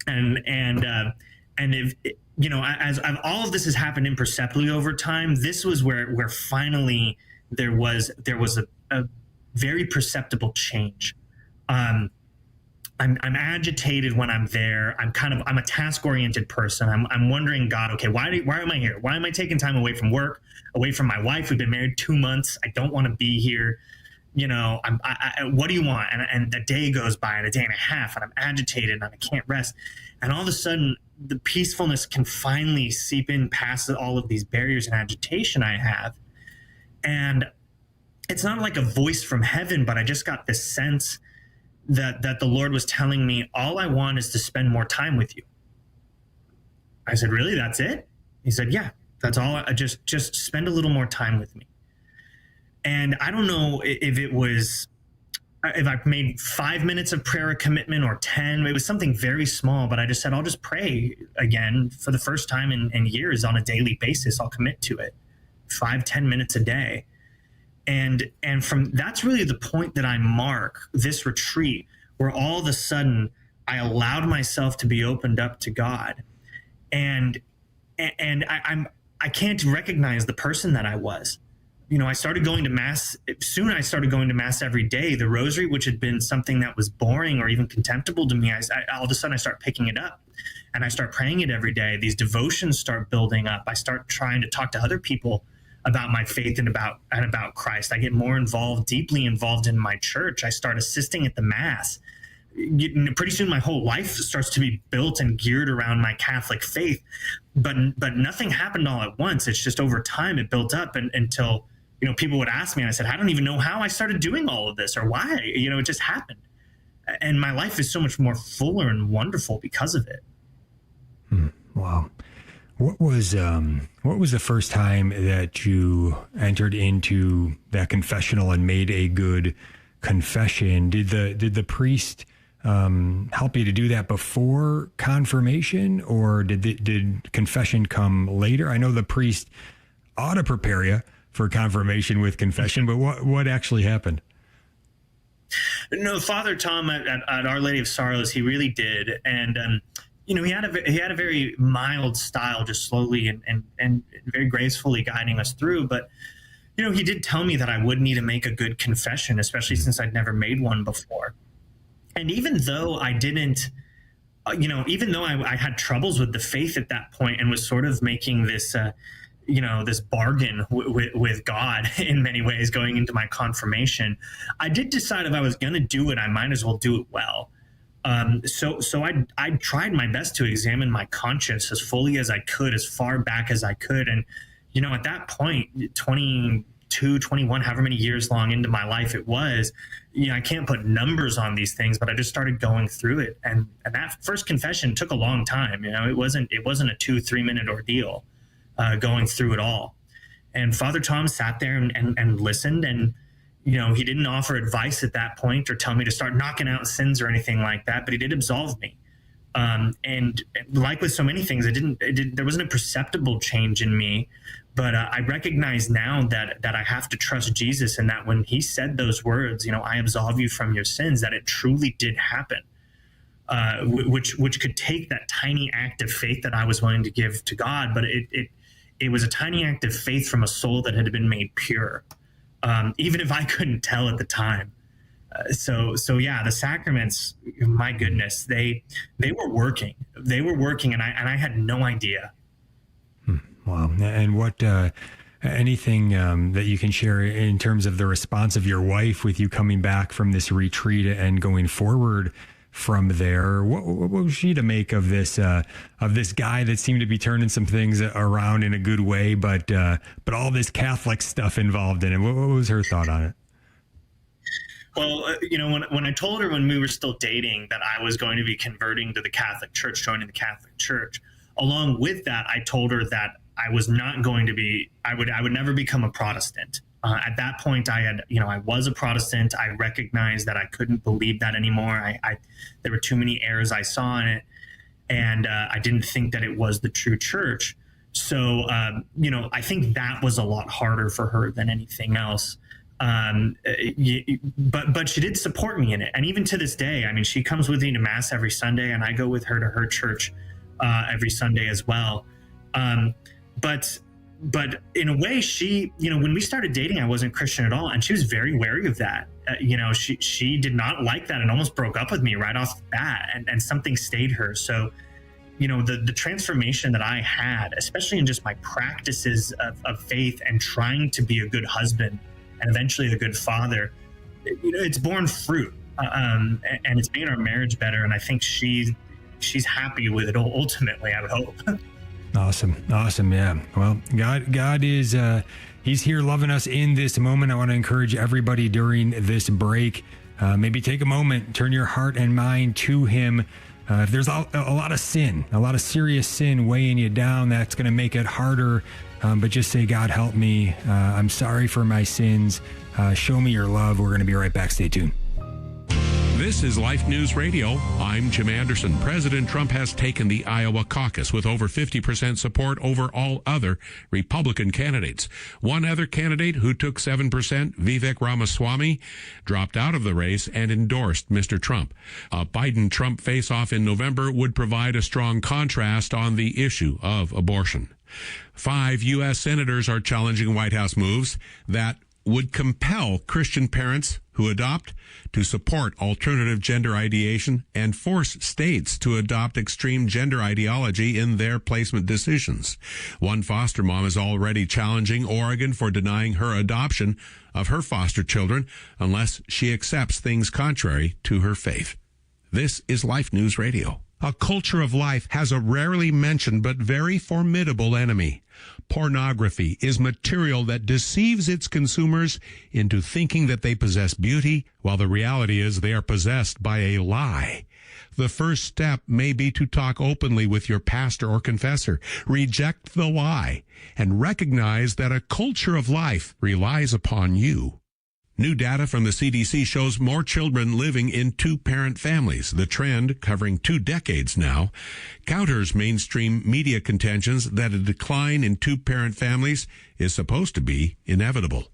and if as all of this has happened imperceptibly over time, this was where finally there was a very perceptible change. I'm agitated when I'm there. I'm a task-oriented person. I'm wondering, God, okay, why am I here? Why am I taking time away from work, away from my wife? We've been married 2 months. I don't want to be here. What do you want? And the day goes by, and a day and a half, and I'm agitated and I can't rest. And all of a sudden, the peacefulness can finally seep in past all of these barriers and agitation I have. And it's not like a voice from heaven, but I just got this sense that the Lord was telling me, all I want is to spend more time with you. I said, really? That's it? He said, yeah, that's all. I just spend a little more time with me. And I don't know if I made 5 minutes of prayer a commitment or 10. It was something very small, but I just said, I'll just pray again for the first time in years on a daily basis. I'll commit to it 5-10 minutes a day. And from that's really the point that I mark this retreat, where all of a sudden I allowed myself to be opened up to God. And I can't recognize the person that I was. I started going to mass. Soon I started going to mass every day. The rosary, which had been something that was boring or even contemptible to me, all of a sudden I start picking it up and I start praying it every day. These devotions start building up. I start trying to talk to other people about my faith and about Christ. I get more involved, deeply involved in my church. I start assisting at the mass. Pretty soon my whole life starts to be built and geared around my Catholic faith, but nothing happened all at once. It's just over time it built up until people would ask me, and I said, I don't even know how I started doing all of this or why. It just happened. And my life is so much more fuller and wonderful because of it. Wow. What was the first time that you entered into that confessional and made a good confession? Did the priest help you to do that before confirmation, or did confession come later? I know the priest ought to prepare you for confirmation with confession, but what actually happened? No, Father Tom at Our Lady of Sorrows, he really did, and he had a very mild style, just slowly and very gracefully guiding us through. But he did tell me that I would need to make a good confession, especially since I'd never made one before. And even though I didn't, even though I had troubles with the faith at that point and was sort of making this this bargain with God in many ways going into my confirmation, I did decide if I was going to do it, I might as well do it well. So I tried my best to examine my conscience as fully as I could, as far back as I could. And, at that point, 22, 21, however many years long into my life it was, I can't put numbers on these things, but I just started going through it. And that first confession took a long time. It wasn't a 2-3 minute ordeal. Going through it all. And Father Tom sat there and listened, and he didn't offer advice at that point or tell me to start knocking out sins or anything like that, but he did absolve me. And like with so many things, there wasn't a perceptible change in me, but I recognize now that I have to trust Jesus, and that when he said those words, I absolve you from your sins, that it truly did happen. Which could take that tiny act of faith that I was willing to give to God, but it was a tiny act of faith from a soul that had been made pure, even if I couldn't tell at the time. So yeah, the sacraments, my goodness, they were working. They were working, and I had no idea. Wow. And what anything that you can share in terms of the response of your wife with you coming back from this retreat and going forward from there? What was she to make of this guy that seemed to be turning some things around in a good way, but all this Catholic stuff involved in it? What was her thought on it? Well, when I told her when we were still dating that I was going to be converting to the Catholic Church, joining the Catholic Church, along with that, I told her that I was not going to be. I would never become a Protestant. At that point, I was a Protestant. I recognized that I couldn't believe that anymore. There were too many errors I saw in it, and I didn't think that it was the true church. So, I think that was a lot harder for her than anything else. But she did support me in it. And even to this day, I mean, she comes with me to mass every Sunday, and I go with her to her church every Sunday as well. But in a way, she, when we started dating, I wasn't Christian at all. And she was very wary of that. She did not like that and almost broke up with me right off the bat, and something stayed her. So, the transformation that I had, especially in just my practices of faith and trying to be a good husband and eventually a good father, it's borne fruit, and it's made our marriage better. And I think she's happy with it ultimately, I would hope. Awesome. Yeah. Well, God is, he's here loving us in this moment. I want to encourage everybody during this break, maybe take a moment, turn your heart and mind to him. If there's a lot of sin, a lot of serious sin weighing you down, that's going to make it harder. But just say, God, help me. I'm sorry for my sins. Show me your love. We're going to be right back. Stay tuned. This is Life News Radio. I'm Jim Anderson. President Trump has taken the Iowa caucus with over 50% support over all other Republican candidates. One other candidate who took 7%, Vivek Ramaswamy, dropped out of the race and endorsed Mr. Trump. A Biden-Trump face-off in November would provide a strong contrast on the issue of abortion. 5 U.S. senators are challenging White House moves that would compel Christian parents who adopt to support alternative gender ideation and force states to adopt extreme gender ideology in their placement decisions. One foster mom is already challenging Oregon for denying her adoption of her foster children unless she accepts things contrary to her faith. This is Life News Radio. A culture of life has a rarely mentioned but very formidable enemy. Pornography is material that deceives its consumers into thinking that they possess beauty, while the reality is they are possessed by a lie. The first step may be to talk openly with your pastor or confessor, reject the lie, and recognize that a culture of life relies upon you. New data from the CDC shows more children living in two-parent families, the trend covering 2 decades now, counters mainstream media contentions that a decline in two-parent families is supposed to be inevitable.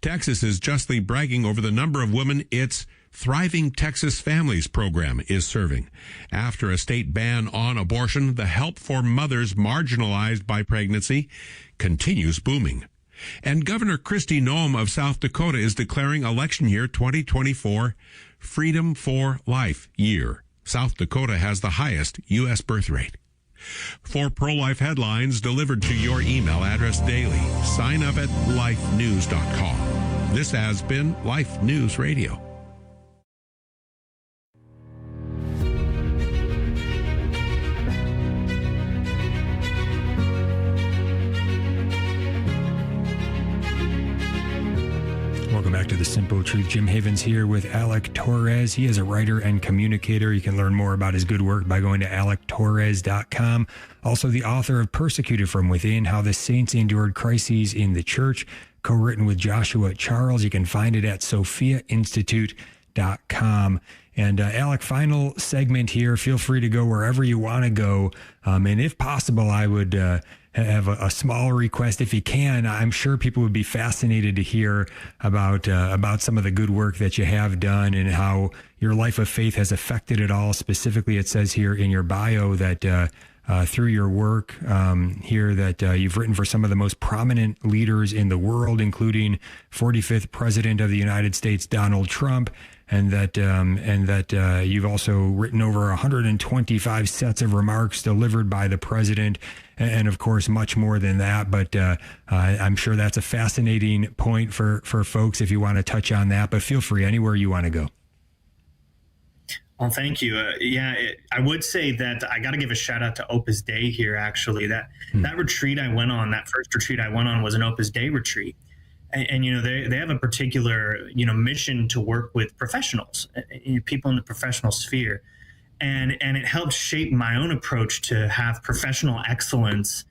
Texas is justly bragging over the number of women its Thriving Texas Families program is serving. After a state ban on abortion, the help for mothers marginalized by pregnancy continues booming. And Governor Kristi Noem of South Dakota is declaring election year 2024 Freedom for Life year. South Dakota has the highest U.S. birth rate. For pro-life headlines delivered to your email address daily, sign up at lifenews.com. This has been Life News Radio. Welcome back to The Simple Truth. Jim Havens here with Alec Torres. He is a writer and communicator. You can learn more about his good work by going to alectorres.com. Also the author of Persecuted from Within, How the Saints Endured Crises in the Church, co-written with Joshua Charles. You can find it at sophiainstitute.com. And Alec, final segment here. Feel free to go wherever you want to go. And if possible, I would have a small request. If you can, I'm sure people would be fascinated to hear about some of the good work that you have done and how your life of faith has affected it all. Specifically, it says here in your bio that through your work here that you've written for some of the most prominent leaders in the world, including 45th President of the United States, Donald Trump, and that you've also written over 125 sets of remarks delivered by the president, and of course much more than that. But I'm sure that's a fascinating point for folks if you want to touch on that. But feel free anywhere you want to go. Well, thank you. I would say that I got to give a shout out to Opus Dei here. Actually, that retreat I went on, that first retreat I went on, was an Opus Dei retreat. And they have a particular, mission to work with professionals, people in the professional sphere. And it helped shape my own approach to have professional excellence,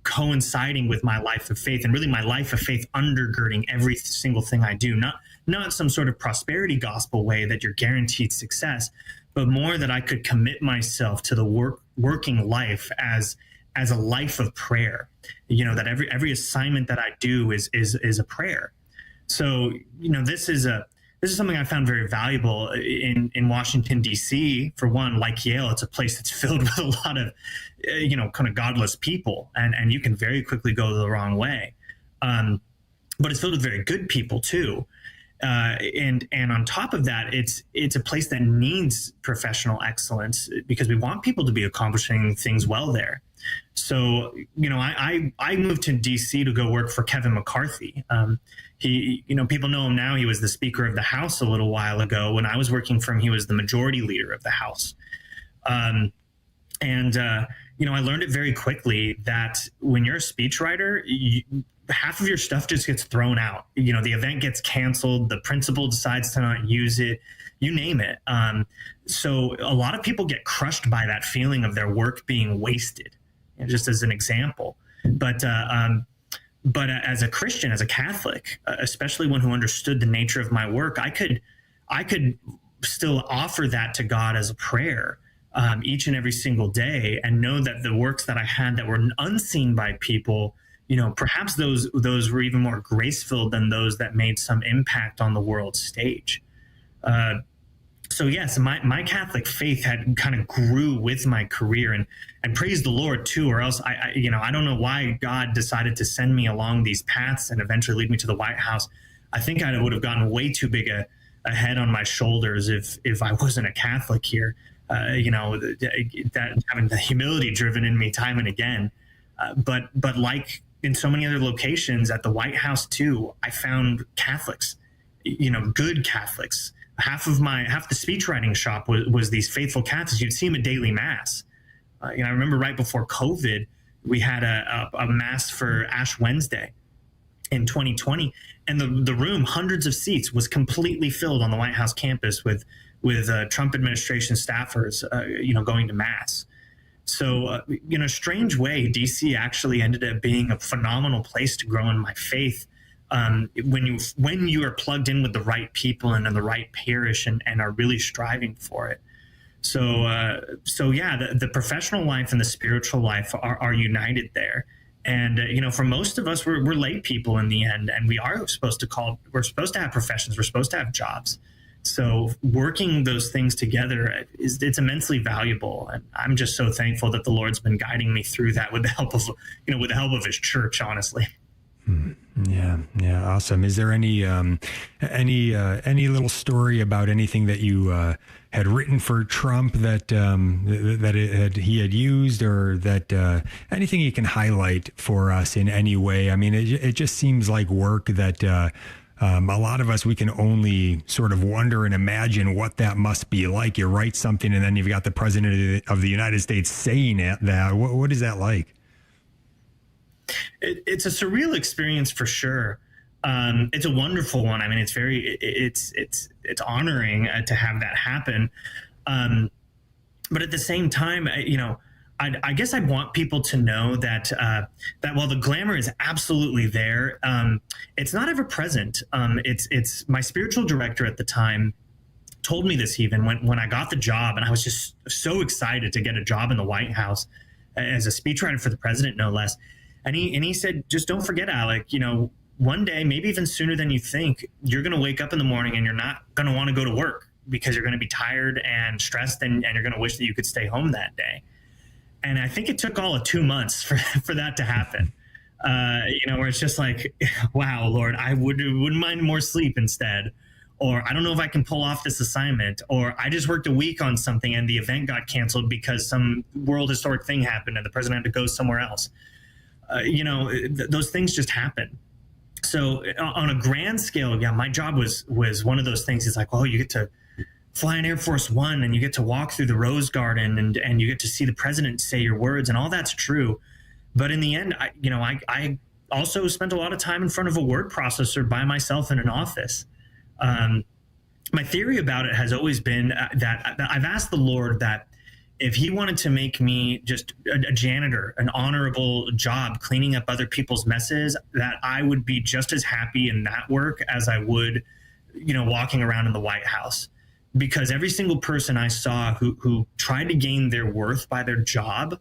coinciding with my life of faith, and really my life of faith undergirding every single thing I do. Not some sort of prosperity gospel way that you're guaranteed success, but more that I could commit myself to the working life as a life of prayer. That every assignment that I do is a prayer. So, this is something I found very valuable in Washington, D.C. For one, like Yale, it's a place that's filled with a lot of, kind of godless people, and you can very quickly go the wrong way. But it's filled with very good people too. And on top of that, it's a place that needs professional excellence because we want people to be accomplishing things well there. So, I moved to DC to go work for Kevin McCarthy. He, people know him now. He was the Speaker of the House a little while ago. When I was working for him, he was the Majority Leader of the House. I learned it very quickly that when you're a speechwriter, half of your stuff just gets thrown out. The event gets canceled. The principal decides to not use it. You name it. So a lot of people get crushed by that feeling of their work being wasted, just as an example. But as a Christian, as a Catholic, especially one who understood the nature of my work, I could still offer that to God as a prayer each and every single day, and know that the works that I had that were unseen by people, perhaps those were even more grace-filled than those that made some impact on the world stage. So yes, my Catholic faith had kind of grew with my career, and praise the Lord too, or else I don't know why God decided to send me along these paths and eventually lead me to the White House. I think I would have gotten way too big a head on my shoulders if I wasn't a Catholic here. That having the humility driven in me time and again. But like in so many other locations at the White House too, I found Catholics, good Catholics. Half the speechwriting shop was these faithful Catholics. You'd see them at daily mass. I remember right before COVID, we had a mass for Ash Wednesday in 2020, and the room, hundreds of seats, was completely filled on the White House campus with Trump administration staffers, going to mass. So, in a strange way, DC actually ended up being a phenomenal place to grow in my faith. When you are plugged in with the right people and in the right parish and are really striving for it. So the professional life and the spiritual life are united there. And, for most of us, we're lay people in the end, and we're supposed to have professions. We're supposed to have jobs. So working those things together it's immensely valuable. And I'm just so thankful that the Lord's been guiding me through that with the help of his church, honestly. Yeah. Awesome. Is there any little story about anything that you had written for Trump that he had used, or that anything you can highlight for us in any way? I mean, it just seems like work that a lot of us, we can only sort of wonder and imagine what that must be like. You write something and then you've got the president of the United States saying it. What is that like? It's a surreal experience for sure. It's a wonderful one. I mean, it's honoring to have that happen. But at the same time, I guess I'd want people to know that while the glamour is absolutely there, it's not ever present. It's my spiritual director at the time told me this even when I got the job, and I was just so excited to get a job in the White House as a speechwriter for the president, no less. And he said, just don't forget, Alec, one day, maybe even sooner than you think, you're going to wake up in the morning and you're not going to want to go to work because you're going to be tired and stressed, and you're going to wish that you could stay home that day. And I think it took all of 2 months for that to happen, where it's just like, wow, Lord, I wouldn't mind more sleep instead. Or I don't know if I can pull off this assignment, or I just worked a week on something and the event got canceled because some world historic thing happened and the president had to go somewhere else. Those things just happen. So on a grand scale, yeah, my job was one of those things. It's like, oh, you get to fly in Air Force One and you get to walk through the Rose Garden and you get to see the president say your words, and all that's true. But in the end, I also spent a lot of time in front of a word processor by myself in an office. My theory about it has always been that I've asked the Lord that if he wanted to make me just a janitor, an honorable job cleaning up other people's messes, that I would be just as happy in that work as I would, walking around in the White House. Because every single person I saw who tried to gain their worth by their job,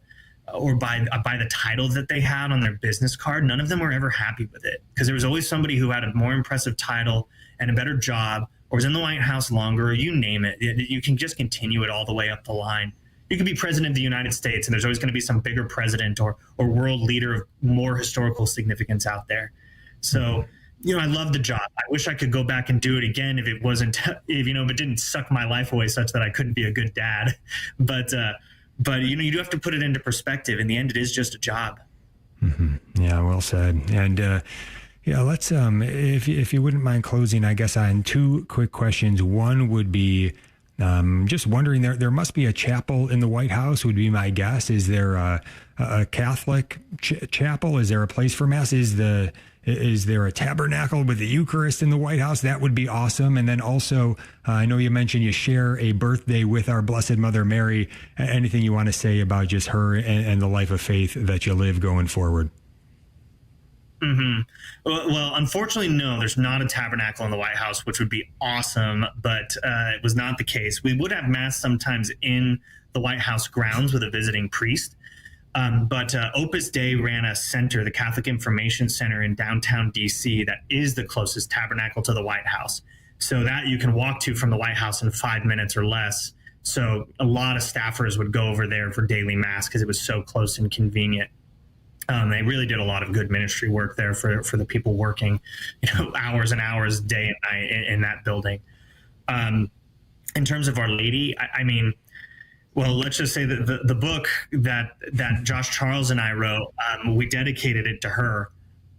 or by the title that they had on their business card. None of them were ever happy with it, because there was always somebody who had a more impressive title and a better job, or was in the White House longer, or you name it. You can just continue it all the way up the line. You could be president of the United States, and there's always going to be some bigger president or world leader of more historical significance out there. So, I love the job. I wish I could go back and do it again if it wasn't, if it didn't suck my life away such that I couldn't be a good dad. But you do have to put it into perspective. In the end, it is just a job. Mm-hmm. Yeah, well said. And let's if you wouldn't mind closing, I guess, on two quick questions. One would be just wondering, there must be a chapel in the White House, would be my guess. Is there a Catholic chapel? Is there a place for Mass? Is there a tabernacle with the Eucharist in the White House? That would be awesome. And then also, I know you mentioned you share a birthday with our Blessed Mother Mary. Anything you want to say about just her and the life of faith that you live going forward? Mm-hmm. Well, unfortunately, no, there's not a tabernacle in the White House, which would be awesome, but it was not the case. We would have Mass sometimes in the White House grounds with a visiting priest. But Opus Dei ran a center, the Catholic Information Center in downtown D.C., that is the closest tabernacle to the White House. So that you can walk to from the White House in 5 minutes or less. So a lot of staffers would go over there for daily Mass because it was so close and convenient. They really did a lot of good ministry work there for the people working, hours and hours, day and night in that building. In terms of Our Lady, I mean, well, let's just say that the book that Josh Charles and I wrote, we dedicated it to her.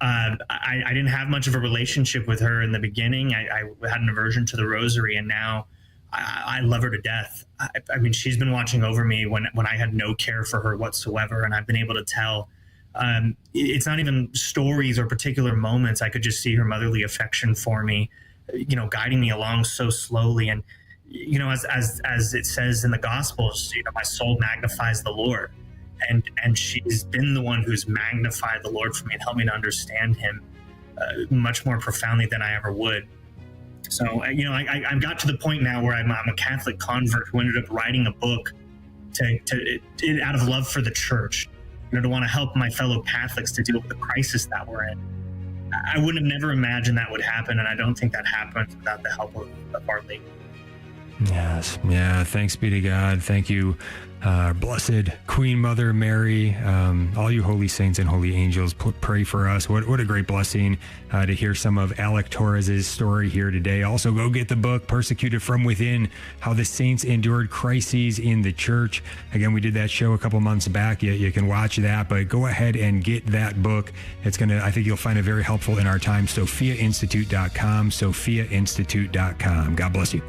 I didn't have much of a relationship with her in the beginning. I had an aversion to the rosary, and now I love her to death. I mean, she's been watching over me when I had no care for her whatsoever, and I've been able to tell. It's not even stories or particular moments. I could just see her motherly affection for me, guiding me along so slowly. And as it says in the Gospels, my soul magnifies the Lord, and she's been the one who's magnified the Lord for me and helped me to understand Him much more profoundly than I ever would. So, I got to the point now where I'm a Catholic convert who ended up writing a book out of love for the Church, to want to help my fellow Catholics to deal with the crisis that we're in. I would have never imagined that would happen, and I don't think that happens without the help of Our Lady. Yes. Yeah. Thanks be to God. Thank you, Blessed Queen Mother Mary. All you holy saints and holy angels, pray for us. What a great blessing to hear some of Alec Torres' story here today. Also, go get the book, Persecuted from Within, How the Saints Endured Crises in the Church. Again, we did that show a couple months back. You can watch that, but go ahead and get that book. I think you'll find it very helpful in our time. SophiaInstitute.com, SophiaInstitute.com. God bless you.